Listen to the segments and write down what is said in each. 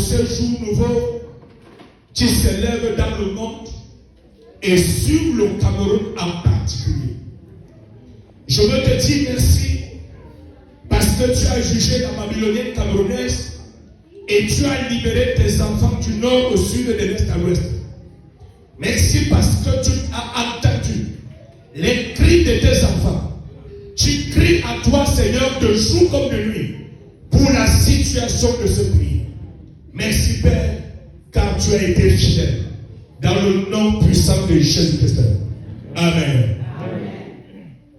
ce jour nouveau qui s'élève dans le monde et sur le Cameroun en particulier. Je veux te dire merci parce que tu as jugé la Babylonienne camerounaise et tu as libéré tes enfants du nord au sud et de l'est à l'ouest. Merci parce que tu as entendu les cris de tes enfants. Tu cries à toi, Seigneur, de jour comme de nuit pour la situation de ce pays. Merci, Père, car tu as été fidèle. Dans le nom puissant de Jésus-Christ. Amen.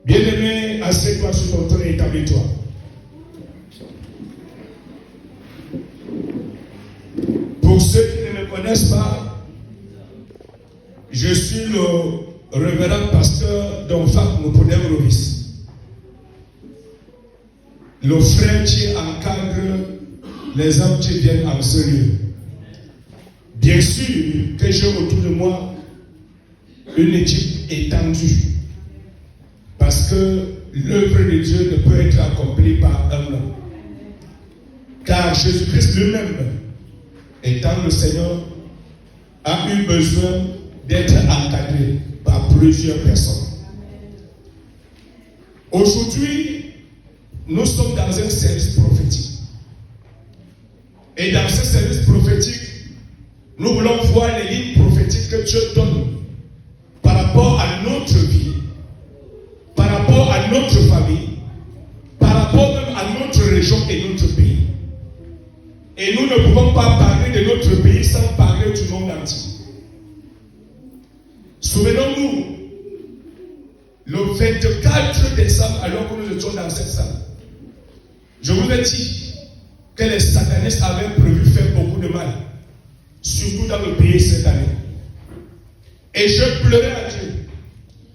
Bien-aimé, assieds-toi sur ton trône et établis-toi. Pour ceux qui ne me connaissent pas, je suis le révérend pasteur d'Onfak Mopodem-Rovis. Le frère qui encadre les hommes qui viennent en ce lieu. Bien sûr que j'ai autour de moi une équipe étendue. Parce que l'œuvre de Dieu ne peut être accomplie par un homme. Car Jésus-Christ lui-même, étant le Seigneur, a eu besoin d'être encadré par plusieurs personnes. Aujourd'hui, nous sommes dans un service prophétique. Et dans ce service prophétique, nous voulons voir les lignes prophétiques que Dieu donne par rapport à notre vie, par rapport à notre famille, par rapport même à notre région et notre pays. Et nous ne pouvons pas parler de notre pays sans parler du monde entier. Souvenons-nous, le 24 décembre, alors que nous étions dans cette salle, je vous ai dit que les satanistes avaient prévu faire beaucoup de mal, surtout dans le pays cette année. Et je pleurais à Dieu.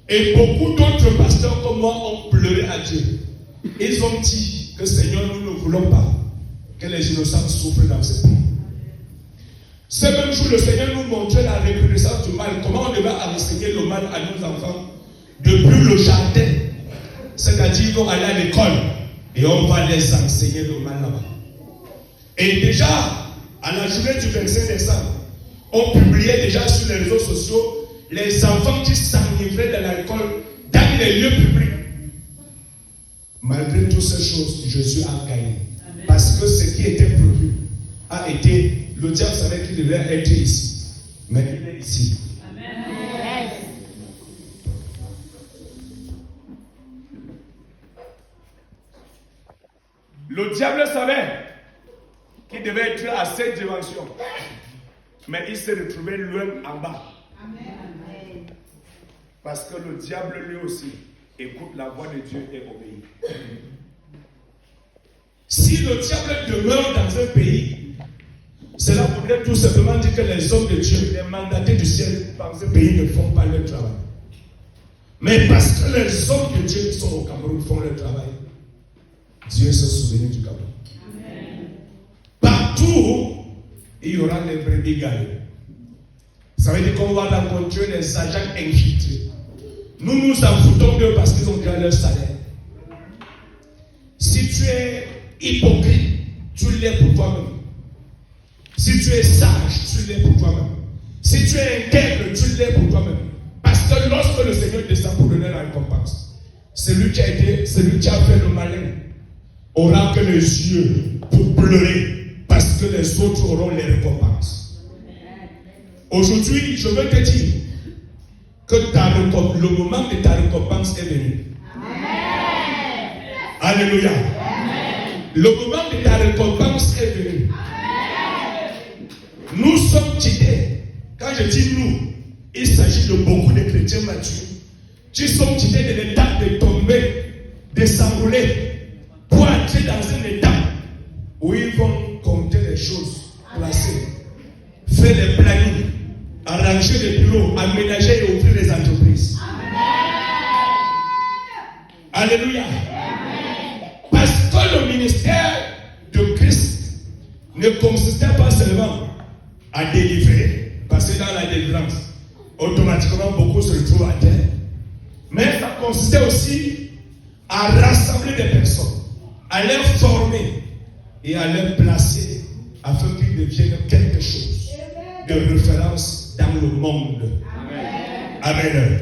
Et beaucoup d'autres pasteurs comme moi ont pleuré à Dieu. Ils ont dit que Seigneur, nous ne voulons pas que les innocents souffrent dans ce pays. Ce même jour, le Seigneur nous montrait la recrudescence du mal, comment on devait enseigner le mal à nos enfants depuis le jardin. C'est-à-dire qu'ils vont aller à l'école et on va les enseigner le mal là-bas. Et déjà, à la journée du 25 décembre, on publiait déjà sur les réseaux sociaux les enfants qui s'enivraient de l'alcool dans les lieux publics. Malgré toutes ces choses, Jésus a gagné. Amen. Parce que ce qui était prévu a été, le diable savait qu'il devait être ici. Mais il est ici. Amen. Le diable savait qu'il devait être à cette dimension. Mais il s'est retrouvé loin en bas. Amen. Parce que le diable lui aussi écoute la voix de Dieu et obéit. Si le diable demeure dans un pays, cela voudrait tout simplement dire que les hommes de Dieu, les mandatés du ciel dans ce pays ne font pas leur travail. Mais parce que les hommes de Dieu qui sont au Cameroun font leur travail, Dieu s'est souvenu du Cameroun. Amen. Partout, il y aura les brebis galées. Ça veut dire qu'on va rencontrer les agents infiltrés. Nous nous en foutons d'eux parce qu'ils ont déjà leur salaire. Si tu es hypocrite, tu l'es pour toi-même. Si tu es sage, tu l'es pour toi-même. Si tu es intègre, tu l'es pour toi-même. Parce que lorsque le Seigneur descend pour donner la récompense, celui qui a fait le malin aura que les yeux pour pleurer parce que les autres auront les récompenses. Aujourd'hui, je veux te dire que le moment de ta récompense est venu. Amen. Alléluia. Amen. Le moment de ta récompense est venu. Amen. Nous sommes quittés. Quand je dis nous, il s'agit de beaucoup de chrétiens matures qui sont quittés de l'état de tomber, de s'enrouler, pour entrer dans un état où ils vont compter les choses, placer, faire les plannings, arranger les bureaux, aménager et ouvrir les entreprises. Amen. Alléluia. Amen. Parce que le ministère de Christ ne consistait pas seulement à délivrer, parce que dans la délivrance, automatiquement beaucoup se retrouvent à terre, mais ça consistait aussi à rassembler des personnes, à les former et à les placer afin qu'ils qu'il devienne quelque chose de référence dans le monde. Amen. Amen.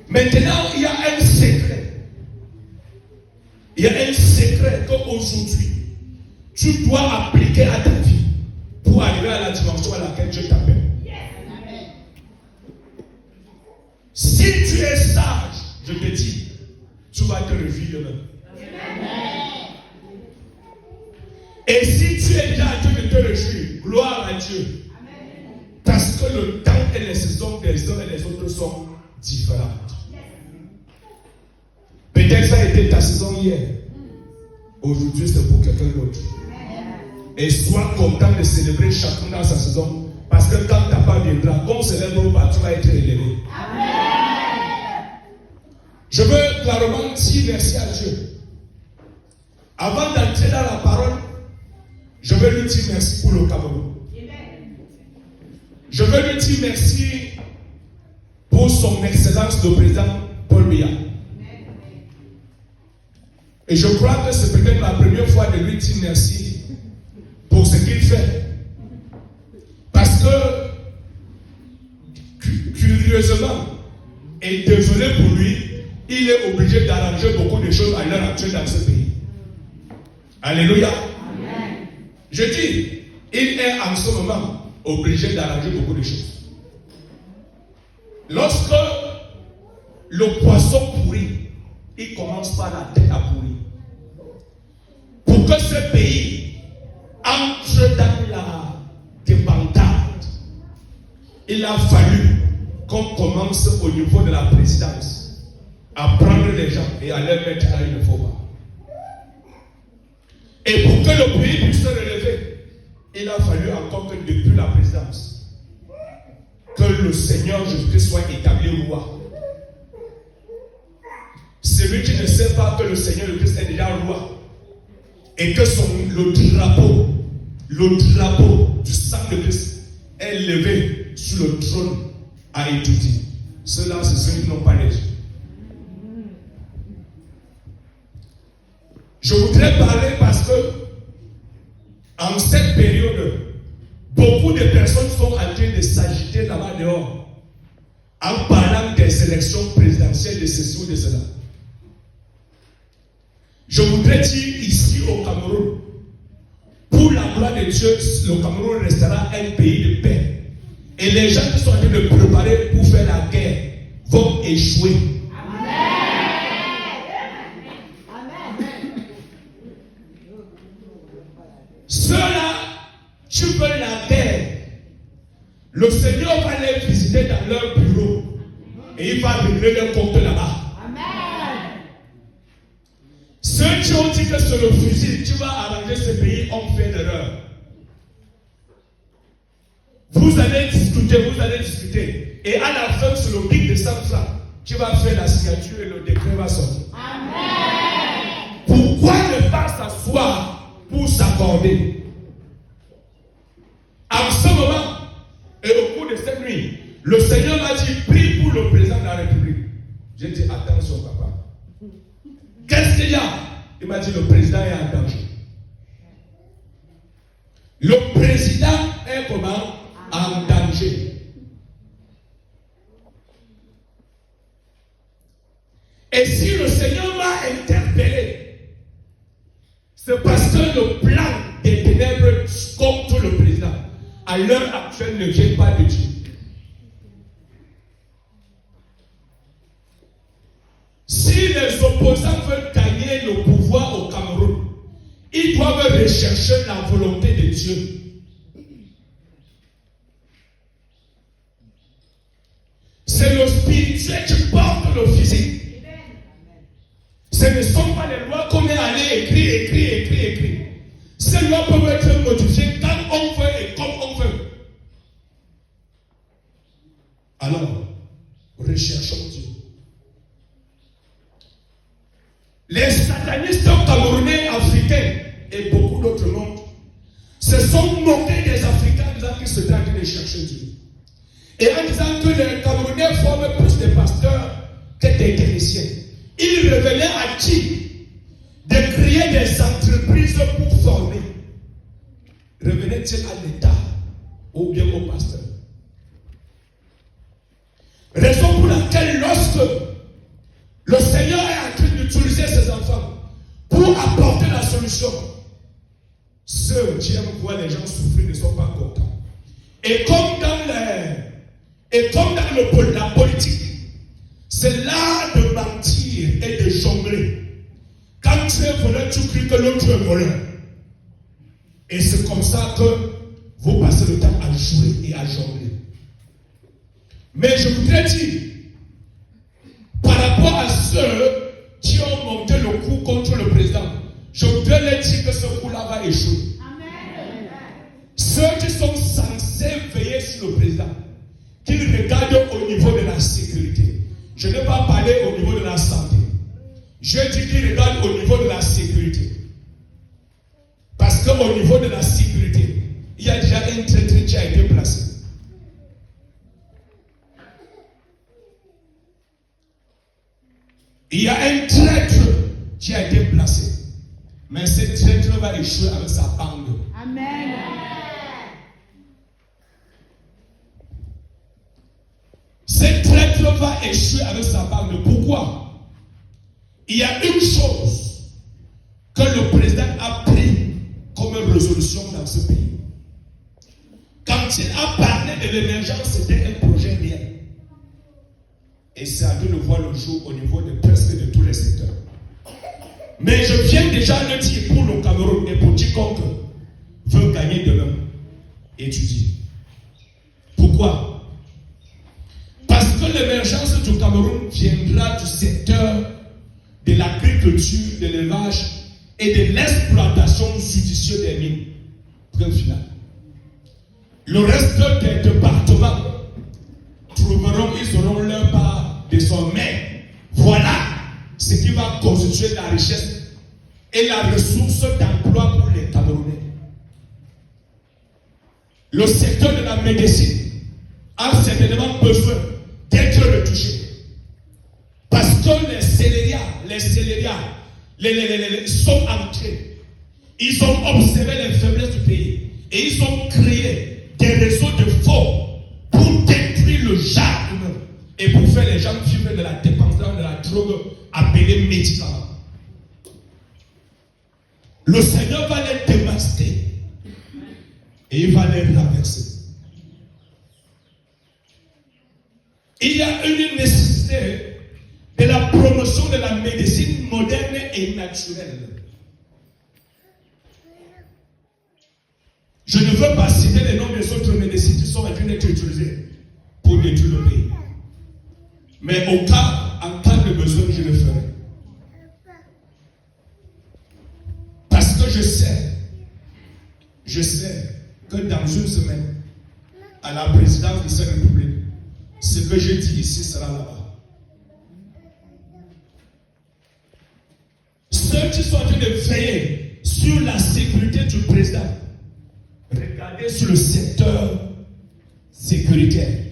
Maintenant, il y a un secret. Il y a un secret qu'aujourd'hui, tu dois appliquer à ta vie pour arriver à la dimension à laquelle Dieu t'appelle. Si tu es sage, je te dis, tu vas te réjouir demain. Et si tu es déjà en train de te réjouir, gloire à Dieu. Parce que le temps et les saisons des uns et des autres sont différentes. Peut-être ça a été ta saison hier. Aujourd'hui, c'est pour quelqu'un d'autre. Et sois content de célébrer chacun dans sa saison. Parce que quand ta part viendra, comme célèbre pas, tu vas être élevé. Je veux clairement dire merci à Dieu. Avant d'entrer dans la parole, je veux lui dire merci pour le Cameroun. Je veux lui dire merci pour son excellence de président Paul Biya. Et je crois que c'est peut-être la première fois de lui dire merci pour ce qu'il fait. Parce que, curieusement, et désolé pour lui, il est obligé d'arranger beaucoup de choses à l'heure actuelle dans ce pays. Alléluia. Amen. Je dis, il est en ce moment obligé d'arranger beaucoup de choses. Lorsque le poisson pourrit, il commence par la tête à pourrir. Pour que ce pays entre dans la débandade, il a fallu qu'on commence au niveau de la présidence à prendre les gens et à les mettre là où il ne faut pas. Et pour que le pays puisse se relever, il a fallu encore que depuis la présidence, que le Seigneur Jésus-Christ soit établi roi. Celui qui ne sait pas que le Seigneur Jésus-Christ est déjà roi et que le drapeau du sang de Christ est levé sur le trône à étudier. Ceux-là, c'est ceux qui n'ont pas les yeux. Je voudrais parler parce que en cette période, beaucoup de personnes sont en train de s'agiter là-bas dehors en parlant des élections présidentielles de ceci ou de cela. Je voudrais dire ici au Cameroun, pour la gloire de Dieu, le Cameroun restera un pays de paix. Et les gens qui sont en train de préparer pour faire la guerre vont échouer. Ceux-là, tu veux la guerre. Le Seigneur va les visiter dans leur bureau et il va régler leur compte là-bas. Amen. Ceux qui ont dit que c'est le fusil, tu vas arranger ce pays, ont fait l'erreur. Vous allez discuter. Et à la fin, sur le bic de 100 francs, tu vas faire la signature et le décret va sortir. Amen. Pourquoi ne pas s'asseoir pour s'accorder? En ce moment, et au cours de cette nuit, le Seigneur m'a dit, prie pour le président de la République. J'ai dit, attention papa. Qu'est-ce qu'il y a? Il m'a dit, le président est en danger. Le président est comment? En danger. Et si le Seigneur m'a interpellé, c'est parce que le plan des ténèbres contre le président, à l'heure actuelle, ne vient pas de Dieu. Si les opposants veulent gagner le pouvoir au Cameroun, ils doivent rechercher la volonté de Dieu. C'est le spirituel qui porte le physique. Ce ne sont pas les lois qu'on est allé écrire. Ces lois peuvent être modifiées quand on veut et comme on veut. Alors, recherchons Dieu. Les satanistes camerounais, africains et beaucoup d'autres mondes se sont moqués des Africains en disant qu'ils se train de chercher Dieu. Et en disant que les Camerounais forment plus de pasteurs que des techniciens. Ils révélaient à qui de créer des entreprises pour former. revenait-il à l'État ou bien au pasteur? Raison pour laquelle lorsque le Seigneur est en train d'utiliser ses enfants pour apporter la solution, ceux qui aiment voir les gens souffrir ne sont pas contents. Et comme dans la politique, c'est l'art de mentir et de jongler. Quand tu es voleur, tu cries que l'autre est voleur. Et c'est comme ça que vous passez le temps à jouer et à jongler. Mais je voudrais dire, par rapport à ceux qui ont monté le coup contre le président, je voudrais leur dire que ce coup-là va échouer. Amen. Ceux qui sont censés veiller sur le président, qu'ils regardent au niveau de la sécurité. Je n'ai pas parlé au niveau de la santé. Je dis qu'ils regardent au niveau de la sécurité. Parce qu'au niveau de la sécurité, il y a déjà un traître qui a été placé. Il y a un traître qui a été placé. Mais ce traître va échouer avec sa bande. Amen. Ce traître va échouer avec sa bande. Pourquoi? Il y a une chose que le président a pris comme résolution dans ce pays. Quand il a parlé de l'émergence, c'était un projet réel. Et ça a dû le voir le jour au niveau de presque de tous les secteurs. Mais je viens déjà le dire pour le Cameroun et pour quiconque veut gagner demain, étudier. Pourquoi? Parce que l'émergence du Cameroun viendra du secteur de l'agriculture, de l'élevage et de l'exploitation judicieuse des mines. Point final. Le reste des départements ils auront leur part de son main. Voilà ce qui va constituer la richesse et la ressource d'emploi pour les Camerounais. Le secteur de la médecine a certainement besoin d'être retouché. Parce que les scélériats sont entrés. Ils ont observé les faiblesses du pays et ils ont créé des réseaux de faux pour détruire le genre humain et pour faire les gens vivre de la dépendance de la drogue appelée médicament. Le Seigneur va les démasquer et il va les renverser. Il y a une nécessité de la promotion de la médecine moderne et naturelle. Je ne veux pas citer les noms des autres médecines qui sont en train d'être utilisées pour détruire le pays. Mais en cas de besoin, je le ferai. Parce que je sais que dans une semaine, à la présidence de cette République, ce que je dis ici sera là-bas. Ceux qui sont en train de veiller sur la sécurité du président, regardez sur le secteur sécuritaire.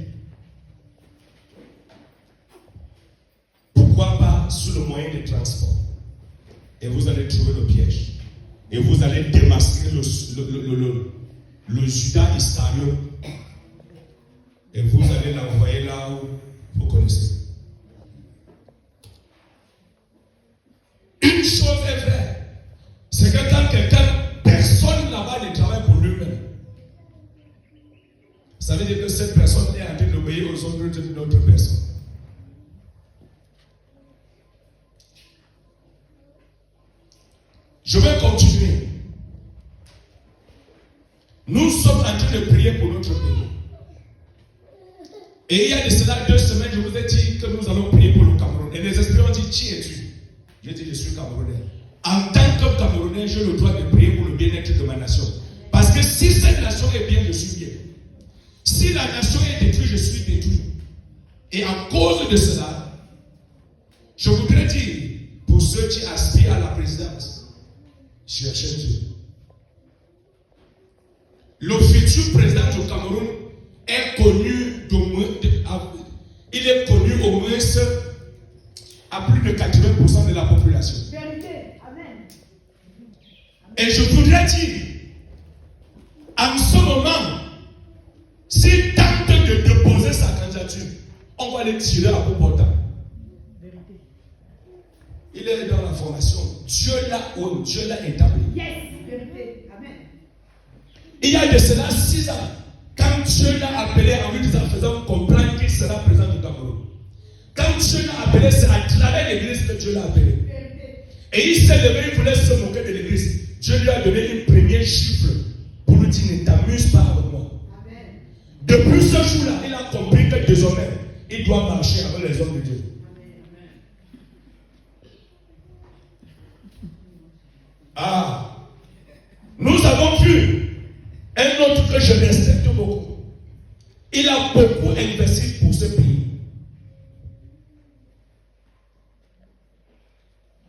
Pourquoi pas sur le moyen de transport? Et vous allez trouver le piège. Et vous allez démasquer le Judas Iscariot. Et vous allez l'envoyer là où vous connaissez. Une chose est vraie, c'est que quand personne là-bas ne travaille pour lui-même, ça veut dire que cette personne est en train d'obéir aux ordres d'une autre personne. Je vais continuer. Nous sommes en train de prier pour notre pays. Et il y a de cela 2 semaines, je vous ai dit que nous allons prier pour le Cameroun. Et les esprits ont dit, qui es-tu? J'ai dit, je suis Camerounais. En tant que Camerounais, j'ai le droit de prier pour le bien-être de ma nation. Parce que si cette nation est bien, je suis bien. Si la nation est détruite, je suis détruit. Et à cause de cela, je voudrais dire, pour ceux qui aspirent à la présidence, cherchez Dieu. Le futur président du Cameroun est connu il est connu au moins à plus de 80% de la population. Vérité. Amen. Et je voudrais dire, en on va les tirer à bout portant. Il est dans la formation. Dieu l'a établi. Yes, vérité. Amen. Il y a de cela 6 ans, quand Dieu l'a appelé en lui faisant comprendre qu'il sera présent au Cameroun. Quand Dieu l'a appelé, c'est à travers l'église que Dieu l'a appelé. Et il s'est levé, il voulait se moquer de l'église. Dieu lui a donné une première chiffre pour lui dire ne t'amuse pas avec moi. Amen. Depuis ce jour-là, il a compris que désormais, il doit marcher avec les hommes de Dieu. Ah, nous avons vu un autre que je respecte beaucoup. Il a beaucoup investi pour ce pays.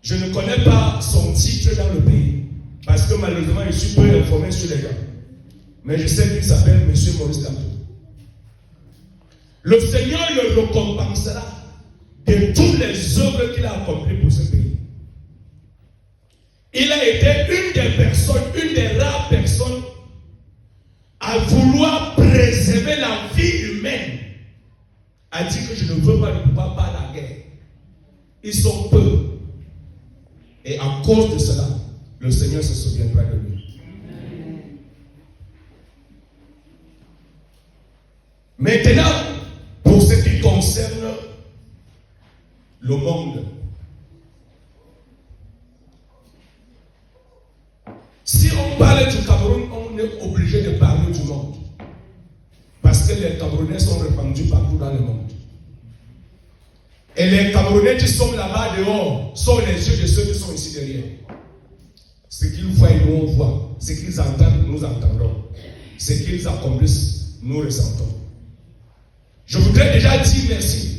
Je ne connais pas son titre dans le pays, parce que malheureusement, je suis peu informé sur les gens. Mais je sais qu'il s'appelle M. Maurice Kamto. Le Seigneur le récompensera de toutes les œuvres qu'il a accomplies pour ce pays. Il a été une des rares personnes à vouloir préserver la vie humaine. A dit que je ne veux pas, ne peux pas la guerre. Ils sont peu. Et à cause de cela, le Seigneur se souviendra de lui. Maintenant, pour ce qui concerne le monde, si on parle du Cameroun, on est obligé de parler du monde. Parce que les Camerounais sont répandus partout dans le monde. Et les Camerounais qui sont là-bas dehors sont les yeux de ceux qui sont ici derrière. Ce qu'ils voient, nous on voit. Ce qu'ils entendent, nous entendons. Ce qu'ils accomplissent, nous ressentons. Je voudrais déjà dire merci